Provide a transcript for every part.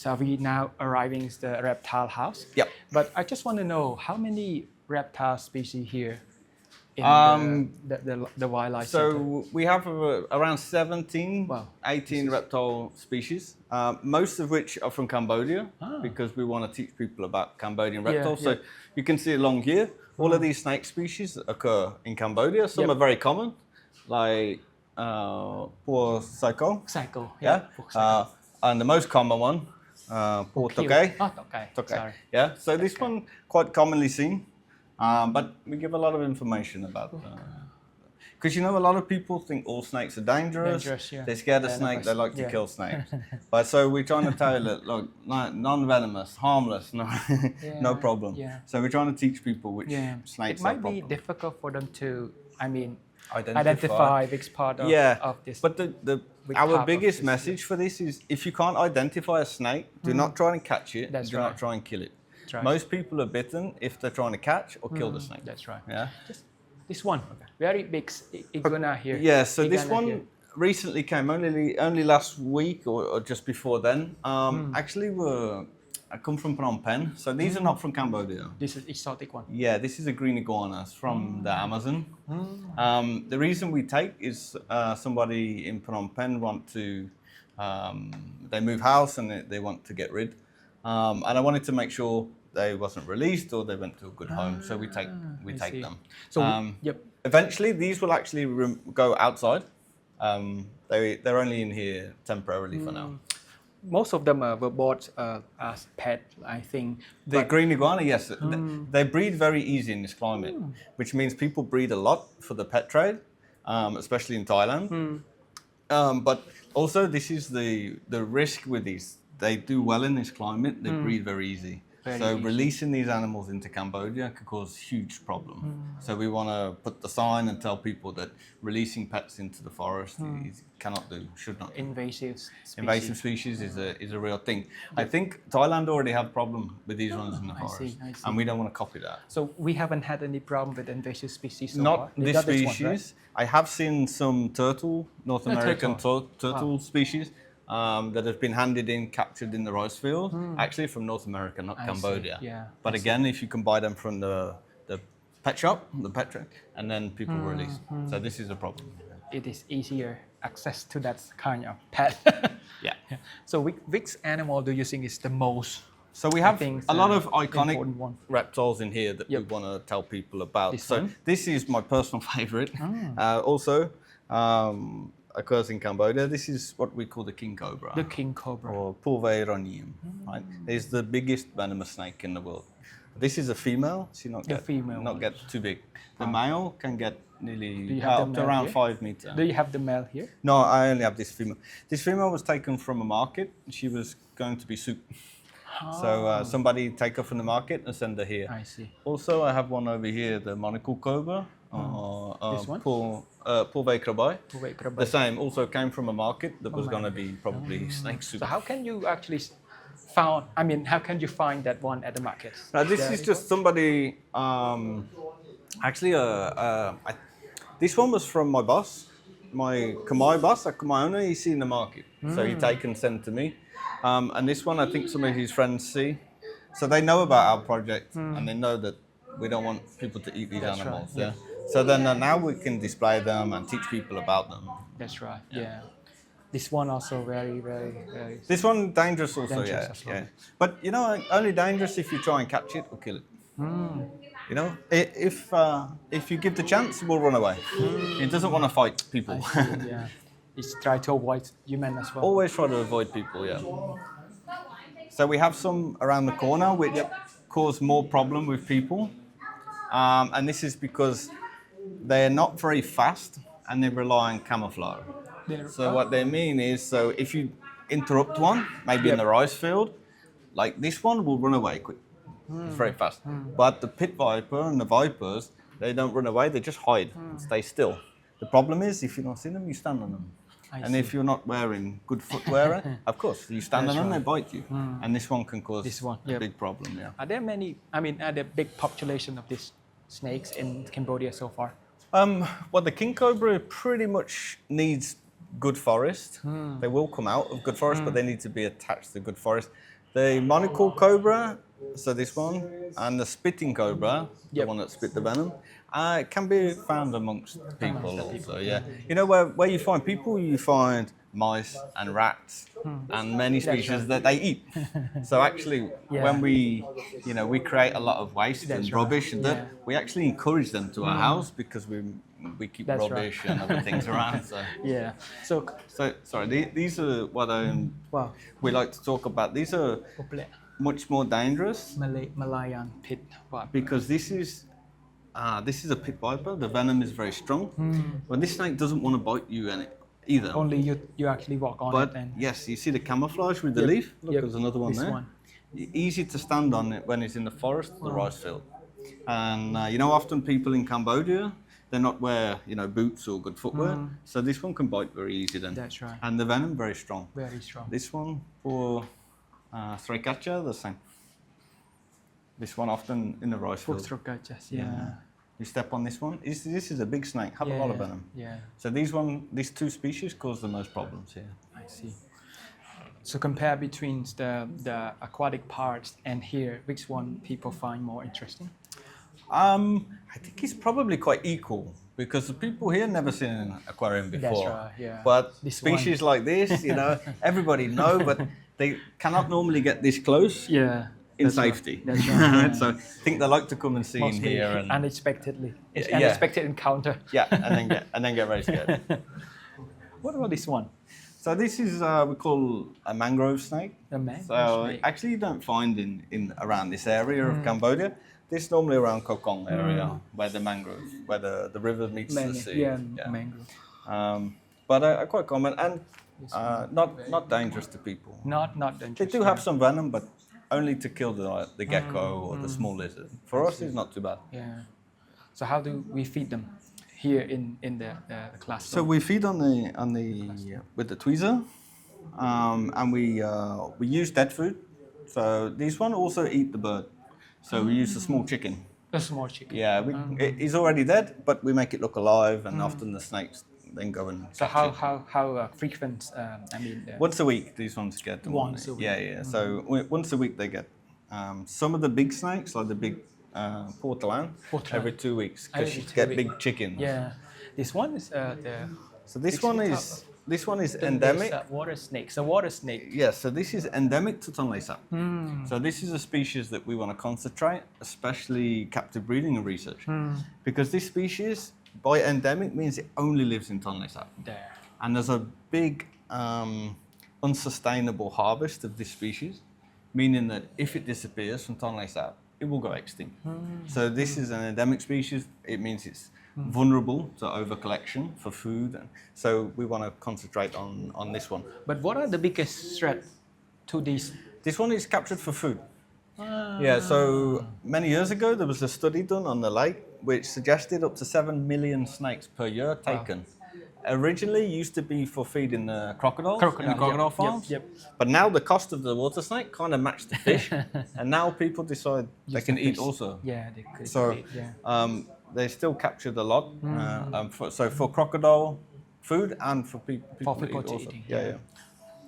So we now arriving at the reptile house. Yep. But I just want to know how many reptile species here in the wildlife center? So we have around 17, Wow. 18 reptile species, most of which are from Cambodia, because we want to teach people about Cambodian reptiles. yeah. So you can see along here, all of these snake species occur in Cambodia. Some are very common, like poor psycho. Psycho. Yeah. And the most common one, poor tokay. Oh, tokay. Sorry. Yeah. So this one quite commonly seen, but we give a lot of information about. Because you know, a lot of people think all snakes are dangerous. They're scared of snakes. They like to kill snakes. But so we're trying to tell you that, look, non-venomous, harmless, no problem. So we're trying to teach people which snakes it might are be problem. difficult for them to, identify which part of this. But our biggest message for this is, if you can't identify a snake, do not try and catch it. That's do not try and kill it. Right. Most people are bitten if they're trying to catch or kill the snake. That's right. Yeah. This one, very big iguana here. Yeah. So this Iguana one here. recently came only last week or just before then. Actually, I come from Phnom Penh, so these are not from Cambodia. This is exotic one. Yeah, this is a green iguana from the Amazon. The reason we take is somebody in Phnom Penh want to, they move house and they want to get rid. And I wanted to make sure they wasn't released or they went to a good home, so we take them. So eventually these will actually go outside. They're only in here temporarily for now. Most of them were bought as pet, I think. The green iguana, yes, they breed very easy in this climate, which means people breed a lot for the pet trade, especially in Thailand. But also, this is the risk with these. They do well in this climate. They breed very easy. Releasing these animals into Cambodia could cause huge problem. So we want to put the sign and tell people that releasing pets into the forest cannot do, should not. Invasive species. Invasive species is a real thing. I think Thailand already have problem with these ones in the forest, I see. and we don't want to copy that. So we haven't had any problem with invasive species so Not far? this species. One, right? I have seen some turtle, North American turtle species. That have been handed in, captured in the rice field, actually from North America, not Cambodia. But again, if you can buy them from the pet shop, the pet trade, and then people release. So this is a problem. It is easier access to that kind of pet. Yeah. So which animal do you think is the most? So we have a lot of iconic reptiles in here that we want to tell people about. This is my personal favorite. Also, occurs in Cambodia. This is what we call the king cobra. The king cobra. Or Thmey Thmey. Right? It's the biggest venomous snake in the world. This is a female. She not get too big. The male can get nearly up to around 5 meters. Do you have the male here? No, I only have this female. This female was taken from a market. She was going to be soup. So somebody take her from the market and send her here. I see. Also, I have one over here, the monocle cobra. This one? Thmey Thmey. The same, also came from a market that was going to be probably snake soup. So how can you actually how can you find that one at the market? Now this is just somebody, this one was from my boss, my Khmer boss, a Khmer owner, he's seen the market. So he take and send to me. And this one I think some of his friends see. So they know about our project and they know that we don't want people to eat these animals. Right. Yeah. So then now we can display them and teach people about them. That's right. Yeah. This one also very, very, very. This one dangerous also. Yeah. But you know, only dangerous if you try and catch it or kill it. You know, if you give the chance, it will run away. It doesn't want to fight people. Yeah. It's try to avoid human as well. Always try to avoid people. Yeah. So we have some around the corner which cause more problem with people, and this is because they're not very fast and they rely on camouflage. So what they mean is, so if you interrupt one, maybe in the rice field, like this one will run away quick. It's very fast. But the pit viper and the vipers, they don't run away, they just hide, stay still. The problem is, if you don't see them, you stand on them. And if you're not wearing good footwear, of course, you stand on them, they bite you. And this one can cause a big problem. Yeah. Are there many, are there big population of these snakes in Cambodia so far? Well, the king cobra pretty much needs good forest. They will come out of good forest, but they need to be attached to good forest. The monocle cobra, so this one, and the spitting cobra, the one that spit the venom, it can be found amongst people also, yeah. You know, where you find people, you find mice and rats and many species that they eat. So actually, when we create a lot of waste and rubbish, that we actually encourage them to our house because we keep rubbish and other things around. So yeah. So sorry, these are what we like to talk about. These are much more dangerous Malayan pit viper. because this is a pit viper. The venom is very strong. But this snake doesn't want to bite you either. Only you actually walk on it. And yes, you see the camouflage with the leaf? Look, there's another one this there. One. Easy to stand on it when it's in the forest or the rice field. And often people in Cambodia, they're not wear boots or good footwear. So this one can bite very easy then. That's right. And the venom very strong. Very strong. This one for Srikacha, the same. This one often in the rice field. Yeah. You step on this one. This is a big snake. Have a lot of venom. Yeah. So these two species cause the most problems here. I see. So compare between the aquatic parts and here, which one people find more interesting? I think it's probably quite equal because the people here never seen an aquarium before. That's right, yeah. But this species like this, everybody know, but they cannot normally get this close. Yeah. In safety. Right. That's right. Yeah. So I think they like to come and see in here and unexpectedly. It's unexpected encounter. Yeah, and then get very scared. What about this one? So this is we call a mangrove snake. A mangrove snake. Actually you don't find in around this area of Cambodia. This normally around Koh Kong area where the river meets the sea. Yeah, mangrove. But quite common and not dangerous to people. Not dangerous. They do have some venom, but only to kill the gecko or the small lizard. For us, it's not too bad. Yeah. So how do we feed them here in the class? So we feed on the with the tweezer, and we use dead food. So these one also eat the bird. So we use a small chicken. A small chicken. Yeah, it's already dead, but we make it look alive, and often the snakes then go and. So how frequent? Once a week, these ones get. Once a week. Yeah. So once a week they get. Some of the big snakes, like the big portolan, every 2 weeks, because you get big chickens. Yeah, this one is So this one is endemic. Water snake. So water snake. Yes, so this is endemic to Thmey Thmey. So this is a species that we want to concentrate, especially captive breeding and research, because this species, by endemic, means it only lives in Thmey Thmey. There. And there's a big unsustainable harvest of this species, meaning that if it disappears from Thmey Thmey, it will go extinct. So this is an endemic species. It means it's vulnerable to overcollection for food. And so we want to concentrate on this one. But what are the biggest threat to these? This one is captured for food. Yeah, so many years ago, there was a study done on the lake which suggested up to 7 million snakes per year taken. Wow. Originally used to be for feeding the crocodiles in the crocodile farms. Yep. But now the cost of the water snake kind of matched the fish. And now people decide they can eat also. Yeah, they could eat, yeah. They still captured a lot. So for crocodile food and for people to eat also. Yeah.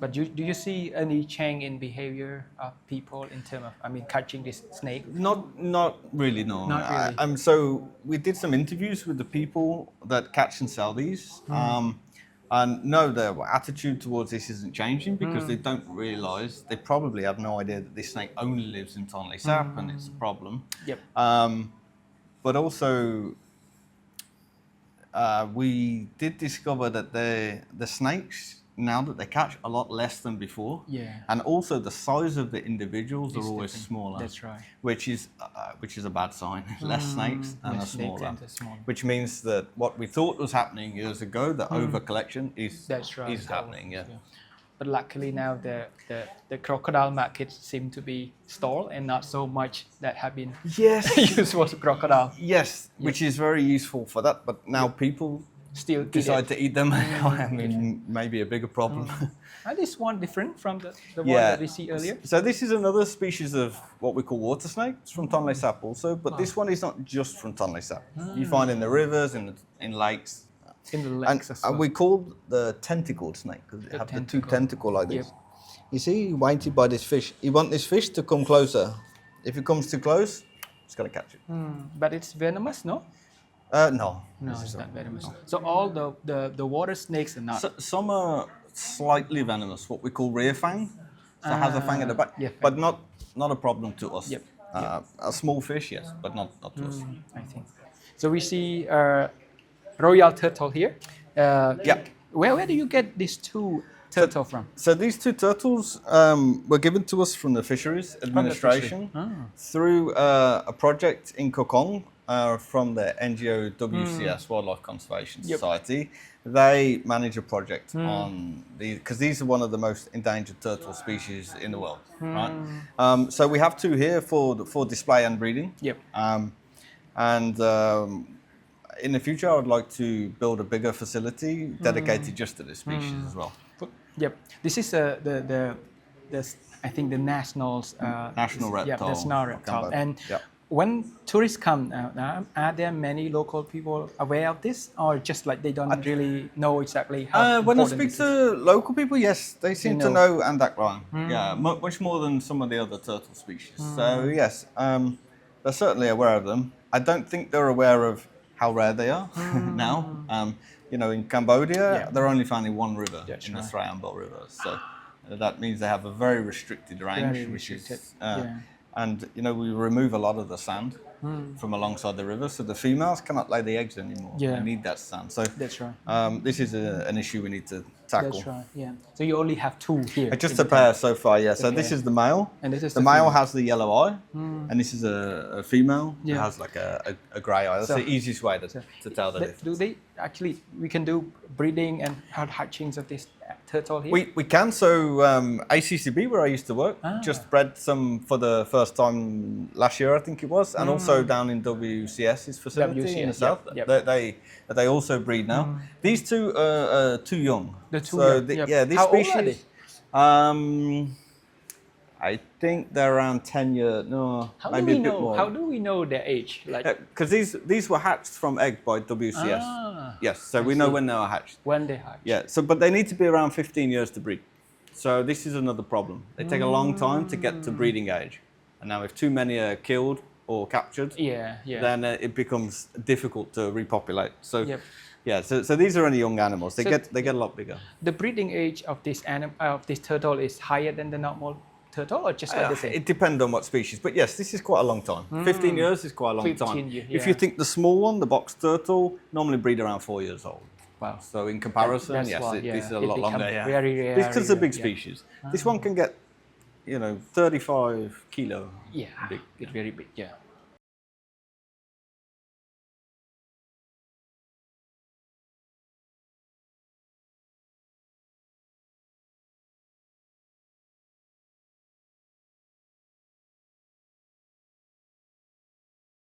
But do you see any change in behavior of people in terms of, catching this snake? Not really, no. Not really. So we did some interviews with the people that catch and sell these. And no, their attitude towards this isn't changing because they don't realise, they probably have no idea that this snake only lives in Thmey Thmey and it's a problem. Yep. But also, we did discover that the snakes, now that they catch, a lot less than before. Yeah. And also the size of the individuals are always smaller. That's right. Which is a bad sign. Less snakes and a smaller. Which means that what we thought was happening years ago, the overcollection is happening. Yeah. But luckily now the crocodile market seem to be stalled and not so much that have been used for crocodile. Yes, which is very useful for that. But now people still decide to eat them. Maybe a bigger problem. And this one different from the one that we see earlier? So this is another species of what we call water snake. It's from Thmey Thmey also, but this one is not just from Thmey Thmey. You find in the rivers, in lakes, In the legs as well. And we call the tentacled snake because they have the two tentacle like this. Yep. You see, weighted by this fish. You want this fish to come closer. If it comes too close, it's going to catch it. But it's venomous, no? No. No, it's not venomous. So all the water snakes are not. So, some are slightly venomous, what we call rear fang. So it has a fang at the back, yeah, but not a problem to us. Yep. A small fish, yes, but not to us. I think. So we see royal turtle here. Yeah. Where do you get these two turtle from? So these two turtles were given to us from the Fisheries Administration through a project in Kokong from the NGO WCS, Wildlife Conservation Society. They manage a project on these, because these are one of the most endangered turtle species in the world, right? So we have two here for display and breeding. Yep. In the future, I would like to build a bigger facility dedicated just to this species as well. Yep. This is the I think the national National reptile. national reptile. Cambodia. And Yep. when tourists come, are there many local people aware of this, or just like they don't really know exactly how When I important speak this is? to local people, yes, they seem to know. know Andaklan. Yeah, much more than some of the other turtle species. So yes, they're certainly aware of them. I don't think they're aware of how rare they are now. You know, in Cambodia, they're only found in one river, That's in the right. Thmey Thmey River. So that means they have a very restricted range, Very which restricted, is, and you know, we remove a lot of the sand from alongside the river, so the females cannot lay the eggs anymore. Yeah. They need that sand. So That's right. this is an issue we need to tackle. That's right. Yeah. So you only have two here. Just in a the pair tank. so far, yeah. So this pair. is the male. And this is the the male female. has the yellow eye, and this is a female who has like a grey eye. That's So- the easiest way to tell the difference. Do they actually? We can do breeding and hatchings of this turtle here. We can. So ACCB, where I used to work, just bred some for the first time last year, I think it was, and also down in WCS's facility in the WCS, south. yep. They also breed now. These two are too young. The two so young, yep. yeah, these How old are species. I think they're around 10 years. No, How maybe do we a bit know? more. How do we know their age? Like Because these were hatched from egg by WCS. Yes, so we know when they were hatched. when they hatch. Yeah, so but they need to be around 15 years to breed. So this is another problem. They take a long time to get to breeding age. And now if too many are killed or captured, Yeah. then it becomes difficult to repopulate. So Yep. yeah, so these are only young animals. They So- get a lot bigger. The breeding age of this turtle is higher than the normal turtle, or just like the same? It depends on what species, but yes, this is quite a long time. 15 years is quite a long 15 time. years, If you think the small one, the box turtle, normally breed around 4 years old. Wow. So in comparison, That's yes, why, this is a it lot longer. becomes Yeah. very rare, Because it's a big yeah. species. This one can get, 35 kilo. Yeah. Big. It's very big. Yeah.